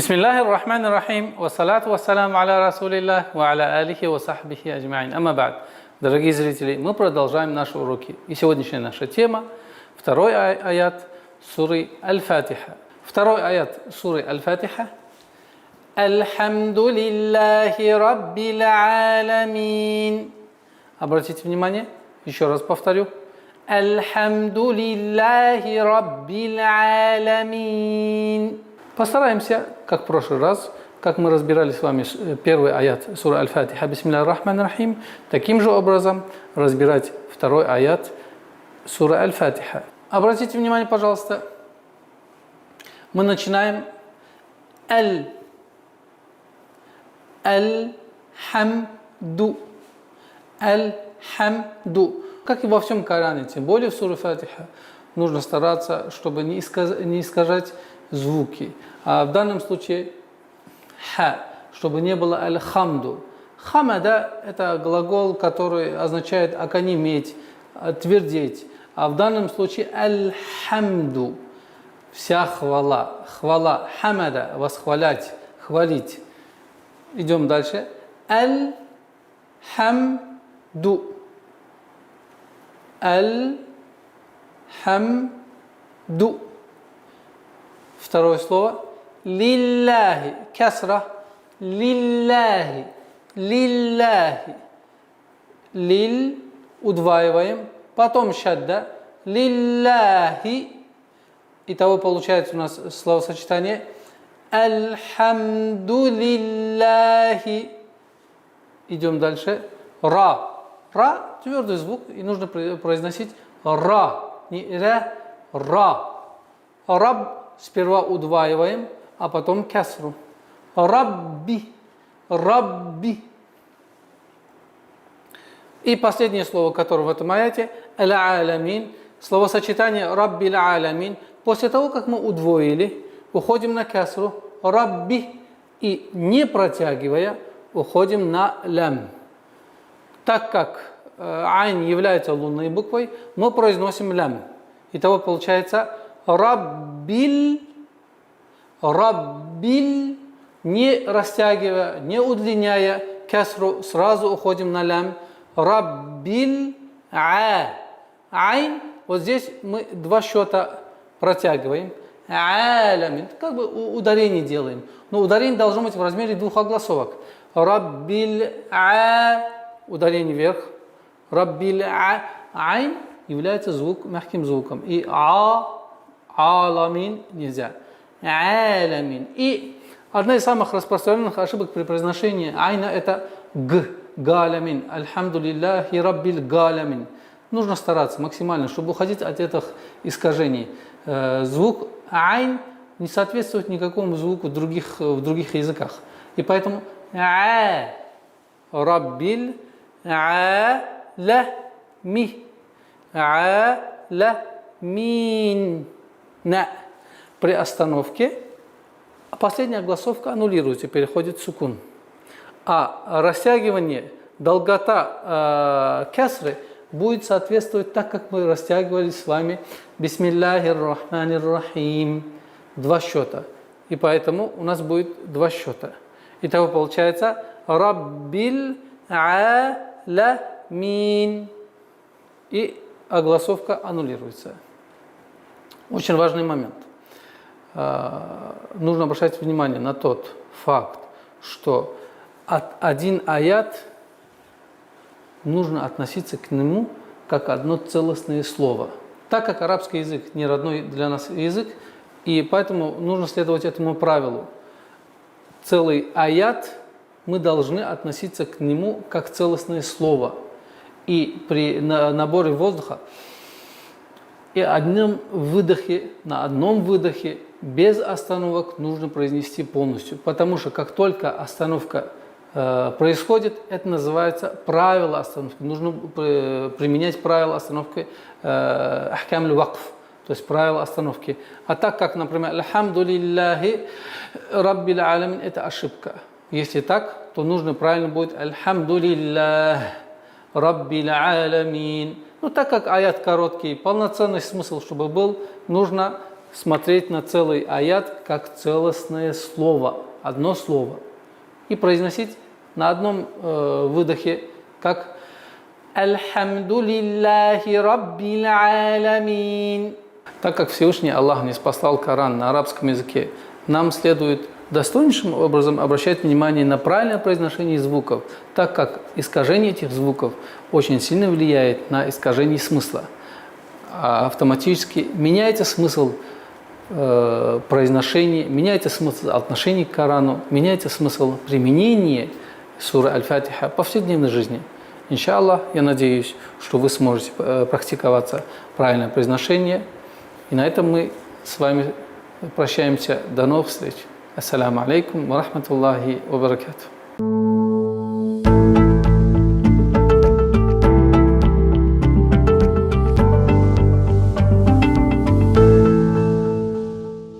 Бисмиллахи рахмани рахим, вассалату вассаляму аля расулиллах, ва аля алихи ва сахбихи аджмаин. Амма ба'д. Дорогие зрители, мы продолжаем наши уроки. И сегодняшняя наша тема – второй аят суры Аль-Фатиха. Второй аят суры Аль-Фатиха. Альхамду лиллахи раббил аламин. Обратите внимание, еще раз повторю. Альхамду лиллахи раббил аламин. Постараемся, как в прошлый раз, как мы разбирали с вами первый аят суры Аль-Фатиха, бисмиллахи рахмани рахим, таким же образом разбирать второй аят суры Аль-Фатиха. Обратите внимание, пожалуйста, мы начинаем Аль-Хамду. Аль-Хамду. Как и во всем Коране, тем более в суре Фатиха, нужно стараться, чтобы не искажать звуки. А в данном случае ха, чтобы не было аль-хамду. Хамада – это глагол, который означает оконеметь, твердеть. А в данном случае аль-хамду – вся хвала. Хвала, хамада – восхвалять, хвалить. Идем дальше. Аль-хамду. Аль-хамду. Второе слово. Лилляхи. Касра. Лилляхи. Лилляхи. Лил. Удваиваем. Потом шадда. Лилляхи. Итого получается у нас словосочетание. Альхамду лилляхи. Идем дальше. Ра. Ра. Твердый звук. И нужно произносить ра. Не ра. Ра. Раб сперва удваиваем, а потом касру. Рабби. Рабби. И последнее слово, которое в этом аяте, аль-аламин, словосочетание раббил аламин. После того, как мы удвоили, уходим на касру, рабби, и не протягивая, уходим на лям. Так как айн является лунной буквой, мы произносим лям. Итого получается Раббил, раббил, не растягивая, не удлиняя касру, сразу уходим на лям. Раббил айн. Вот здесь мы два счета протягиваем. Аламин. Как бы ударение делаем. Но ударение должно быть в размере двух огласовок. Раббил ударение вверх. Раббил айн является мягким звуком. И аламин нельзя. Аламин. И одна из самых распространенных ошибок при произношении айна это г. Галамин. Альхамду лиллахи раббил галамин. Нужно стараться максимально, чтобы уходить от этих искажений. Звук айн не соответствует никакому звуку в других языках. И поэтому раббил ми. Мин. При остановке последняя огласовка аннулируется, переходит в сукун. А растягивание, долгота касры будет соответствовать так, как мы растягивали с вами бисмиллахир рахманир рахим. Два счета. И поэтому у нас будет два счета. Итого получается раббил аламин. И огласовка аннулируется. Очень важный момент. Нужно обращать внимание на тот факт, что один аят нужно относиться к нему как одно целостное слово. Так как арабский язык не родной для нас язык, и поэтому нужно следовать этому правилу. Целый аят мы должны относиться к нему как целостное слово. И при наборе воздуха и на одном выдохе без остановок нужно произнести полностью. Потому что как только остановка происходит, это называется правило остановки. Нужно применять правило остановки ахкам аль-вакф, то есть правило остановки. А так как, например, альхамду лиллахи раббил аламин, это ошибка. Если так, то нужно правильно будет альхамду лиллах раббил аламин. Ну, так как аят короткий, полноценный смысл, чтобы был, нужно смотреть на целый аят как целостное слово, одно слово, и произносить на одном выдохе, как «Альхамду лиллахи раббил аламин». Так как Всевышний Аллах не спаслал Коран на арабском языке, нам следует достойнейшим образом обращать внимание на правильное произношение звуков, так как искажение этих звуков очень сильно влияет на искажение смысла. А автоматически меняется смысл произношения, меняется смысл отношений к Корану, меняется смысл применения суры Аль-Фатиха в повседневной жизни. Иншаллах, я надеюсь, что вы сможете практиковаться правильное произношение. И на этом мы с вами прощаемся. До новых встреч. Ассаламу алейкум ва рахматуллахи ва баракатух.